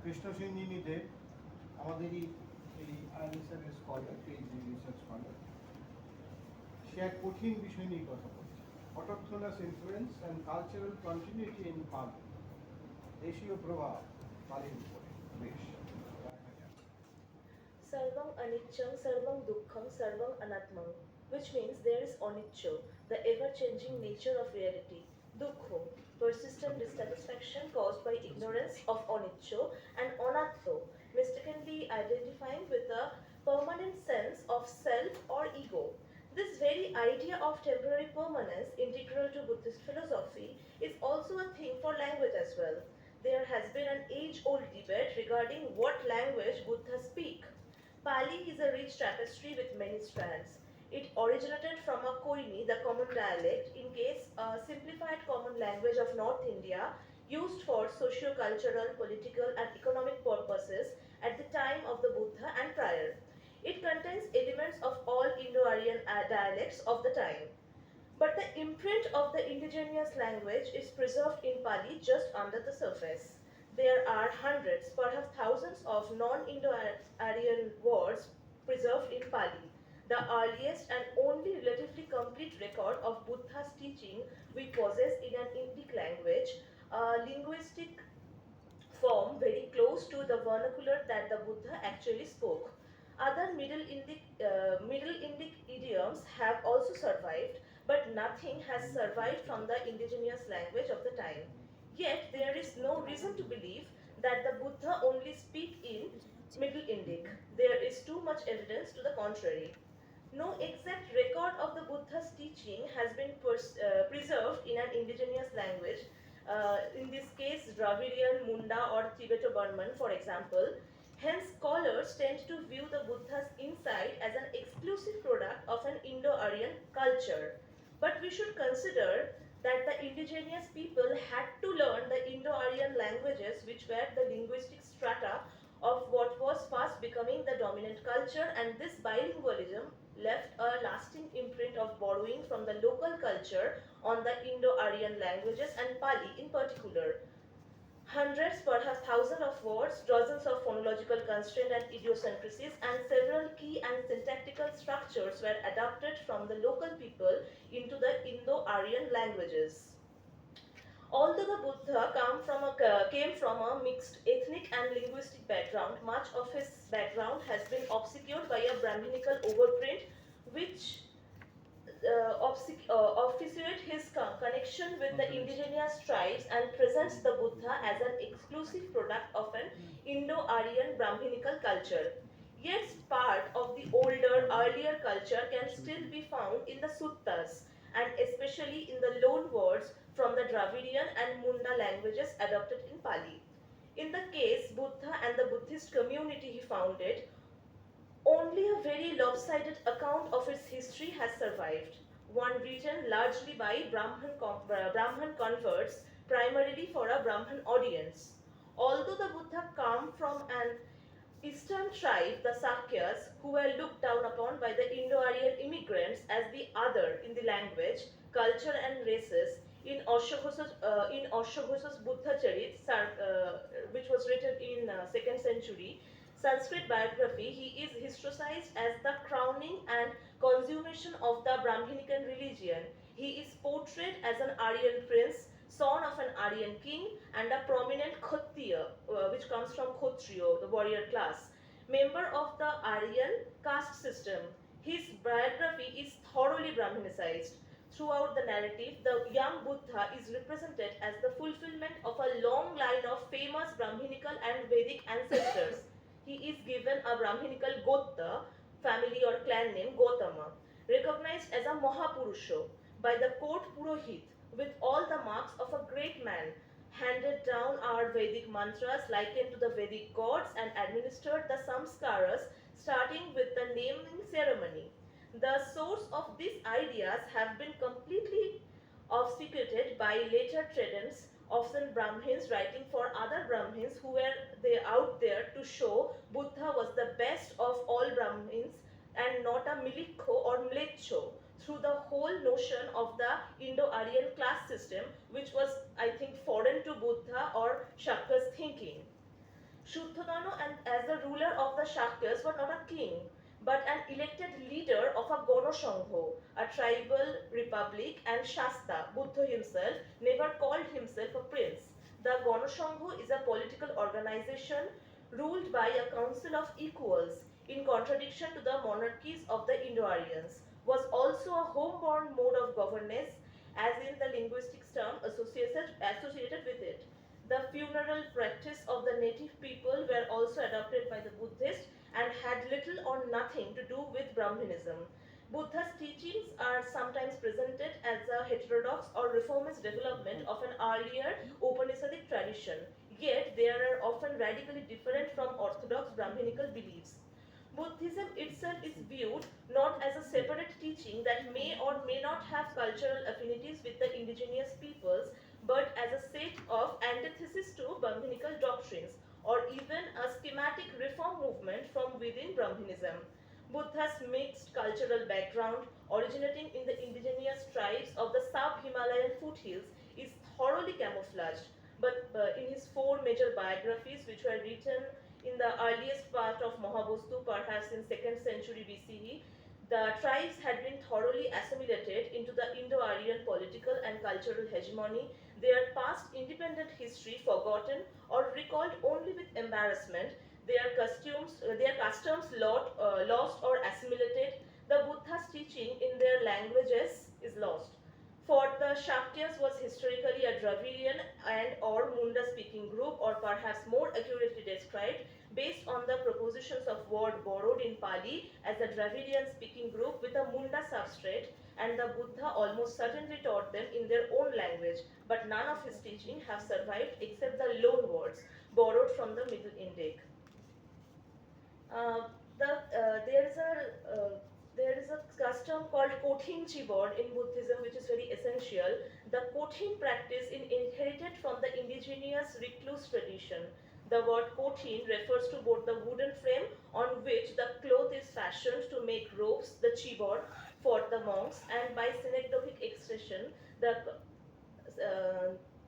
কৃষ্ণ সিঞ্জিনীতে আমাদেরই এই ILSR scholar, PhD research scholar, সে এক কঠিন বিষয় নিয়ে কথা বলছে, autochthonous influence and cultural continuity in Pali, দেশীয় প্রভাব পালির উপরে। বেশ, Sarvam Anityam, Sarvam Dukkham, Sarvam Anatmam, which means there is Onityo, the ever changing nature of reality. Dukkho, persistent dissatisfaction caused by ignorance of Onityo, and Anatto, mistakenly identifying with a permanent sense of self or ego. This very idea of temporary permanence, integral to Buddhist philosophy, is also a thing for language as well. There has been an age-old debate regarding what language Buddha speak. Pali is a rich tapestry with many strands. It originated from a Koini, the common dialect, in case a simplified common language of North India, used for socio-cultural, political and economic purposes at the time of the Buddha and prior. It contains elements of all Indo-Aryan dialects of the time. But the imprint of the indigenous language is preserved in Pali just under the surface. There are hundreds, perhaps thousands of non-Indo-Aryan words preserved in Pali. The earliest and only relatively complete record of Buddha's teaching we possess in an Indic language, a linguistic form very close to the vernacular that the Buddha actually spoke. Other Middle Indic idioms have also survived, but nothing has survived from the indigenous language of the time. Yet there is no reason to believe that the Buddha only speak in Middle Indic. There is too much evidence to the contrary. No exact record of the Buddha's teaching has been preserved in an indigenous language. In this case, Dravidian, Munda, or Tibeto-Burman, for example. Hence, scholars tend to view the Buddha's insight as an exclusive product of an Indo-Aryan culture. But we should consider that the indigenous people had to learn the Indo-Aryan languages, which were the linguistic strata of what was fast becoming the dominant culture, and this bilingualism left a lasting imprint of borrowing from the local culture on the Indo-Aryan languages and Pali in particular. Hundreds, perhaps thousands of words, dozens of phonological constraints and idiosyncrasies, and several key and syntactical structures were adapted from the local people into the Indo-Aryan languages. Although the Buddha came from a mixed ethnic and linguistic background, much of his background has been obscured by a Brahminical overprint which obfuscate his connection with the indigenous tribes and presents the Buddha as an exclusive product of an Indo-Aryan Brahminical culture. Yet part of the older, earlier culture can still be found in the suttas and especially in the loan words from the Dravidian and Munda languages adopted in Pali. In the case Buddha and the Buddhist community he founded, only a very lopsided account of its history has survived, one written largely by Brahman converts, primarily for a Brahman audience. Although the Buddha came from an eastern tribe, the Sakyas, who were looked down upon by the Indo-Aryan immigrants as the other in the language, culture and races, in Ashwaghosa's Buddha Charit, which was written in 2nd century, Sanskrit biography, he is historicized as the crowning and consummation of the Brahminican religion. He is portrayed as an Aryan prince, son of an Aryan king, and a prominent Kshatriya, which comes from Kshatriya, the warrior class, member of the Aryan caste system. His biography is thoroughly Brahminicized. Throughout the narrative, the young Buddha is represented as the fulfillment of a long line of famous Brahminical and Vedic ancestors. He is given a Brahminical Gotra, family or clan name Gotama, recognized as a Mahapurusha by the court Purohit with all the marks of a great man, handed down our Vedic mantras likened to the Vedic gods and administered the samskaras starting with the naming ceremony. The source of these ideas have been completely obfuscated by later traditions, often Brahmins writing for other Brahmins who were they out there to show Buddha was the best of all Brahmins and not a milikho or mlecho through the whole notion of the Indo-Aryan class system, which was, I think, foreign to Buddha or Shakya's thinking. Shuddhodana and as the ruler of the Shakyas were not a king, but an elected leader of a Ganosangho, a tribal republic, and Shasta, Buddha himself, never called himself a prince. The Ganosangho is a political organization ruled by a council of equals, in contradiction to the monarchies of the Indo-Aryans, was also a home-born mode of governance, as in the linguistics term associated with it. The funeral practice of the native people were also adopted by the Buddhists and had little or nothing to do with Brahmanism. Buddha's teachings are sometimes presented as a heterodox or reformist development of an earlier Upanishadic tradition, yet they are often radically different from orthodox Brahminical beliefs. Buddhism itself is viewed not as a separate teaching that may or may not have cultural affinities with the indigenous peoples, but as a set of antitheses to Brahminical doctrines, or even a schematic reform movement from within Brahmanism. Buddha's mixed cultural background, originating in the indigenous tribes of the sub-Himalayan foothills, is thoroughly camouflaged. But in his four major biographies, which were written in the earliest part of Mahabostu, perhaps in 2nd century BCE, the tribes had been thoroughly assimilated into the Indo-Aryan political and cultural hegemony, their past independent history forgotten or recalled only with embarrassment, their customs lost or assimilated, the Buddha's teaching in their languages is lost. For the Shakyas was historically a Dravidian and or Munda speaking group, or perhaps more accurately described based on the propositions of word borrowed in Pali as a Dravidian speaking group with a Munda substrate, and the Buddha almost certainly taught them in their own language, but none of his teaching have survived except the loan words borrowed from the Middle Indic. Uh, there is a custom called Kothin Chibor in Buddhism, which is very essential. The Kothin practice is inherited from the indigenous recluse tradition. The word Kothin refers to both the wooden frame on which the cloth is fashioned to make ropes, the Chibor, for the monks, and by synecdochic expression, uh,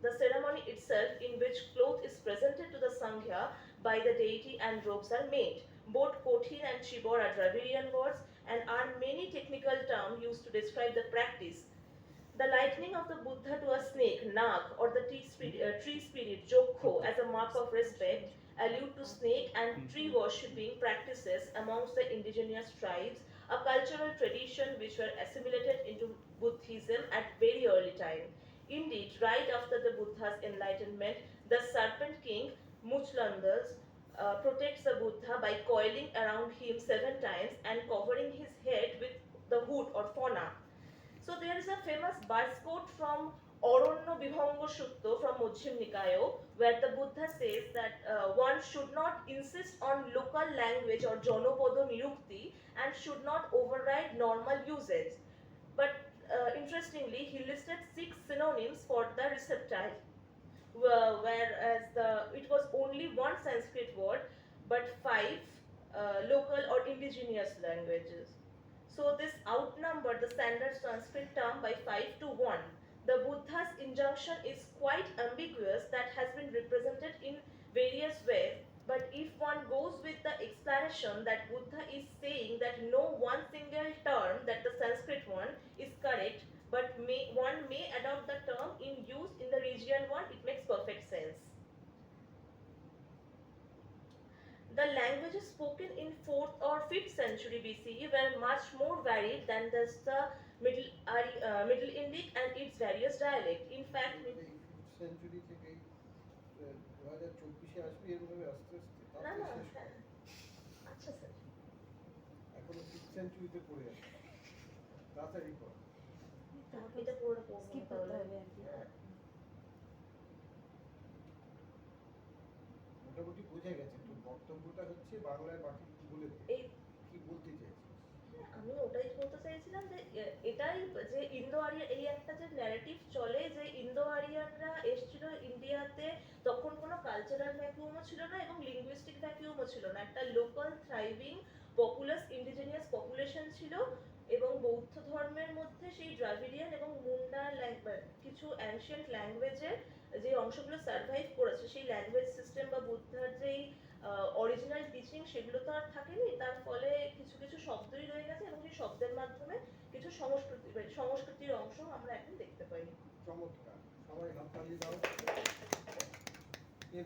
the ceremony itself in which cloth is presented to the Sangha by the deity and robes are made. Both Kothin and Chibor are Dravidian words and are many technical terms used to describe the practice. The likening of the Buddha to a snake, Nag, or the tree spirit, Jokho, as a mark of respect, allude to snake and tree worshipping practices amongst the indigenous tribes, a cultural tradition which were assimilated into Buddhism at very early time. Indeed, right after the Buddha's enlightenment, the serpent king, Muchlandas, protects the Buddha by coiling around him 7 times and covering his head with the hood or fauna. So there is a famous verse quote from Aranyo Vibhanga Sutta from Majjhima Nikaya, where the Buddha says that one should not insist on local language or Janopada Nirukti and should not override normal usage. But interestingly, he listed 6 synonyms for the receptile, whereas it was only one Sanskrit word, but 5 local or indigenous languages. So this outnumbered the standard Sanskrit term by 5 to 1. The Buddha's injunction is quite ambiguous, that has been represented in various ways, but if one goes with the explanation that Buddha is saying that no one single term, that the Sanskrit one, is correct, but one may adopt the term in use in the region one, it makes perfect sense. The languages spoken in 4th or 5th century BCE were much more varied than the Middle Indic and its various dialects. In fact, century থেকে 2024 আসবে এরকম আস্তে আস্তে না না তারপরে শেষ হ্যাঁ হবে। আচ্ছা স্যার এখনো 5th সেঞ্চুরিতে পড়ে আছে, তাড়াতাড়ি কর। এটা পুরোটা পড়বো স্কিপ না করতে তাহলে। হবে আর কি। হ্যাঁ। মোটামুটি বোঝা গেছে, তো বক্তব্যটা হচ্ছে বাংলায় বাকি বলে দে, এই কি বলতে চাইছিস? আমি ওটাই বলতে চাইছিলাম যে এটাই যে ইন্দো আরিয়ান, এই একটা যে ন্যারেটিভ চলে যে ইন্দো আরিয়ানরা এসেছিল ইন্ডিয়াতে, তখন কোনো কালচারাল ভ্যাকুয়ামও ছিল না এবং লিঙ্গুইস্টিক ভ্যাকুয়ামও ছিল না, একটা local thriving populous indigenous population ছিল, এবং বৌদ্ধ ধর্মের মধ্যে সেই দ্রাভিডিয়ান এবং মুন্ডা কিছু অ্যানশিয়েন্ট ল্যাঙ্গুয়েজের যে অংশগুলো সার্ভাইভ করেছে, সেই ল্যাঙ্গুয়েজ সিস্টেম বা বুদ্ধার যেই সেগুলো তো আর থাকেনি, তার ফলে কিছু কিছু শব্দই রয়ে গেছে এবং সেই শব্দের মাধ্যমে কিছু সংস্কৃতির অংশ আমরা এখন দেখতে পাই। চমৎকার, সবাই হাততালি দাও।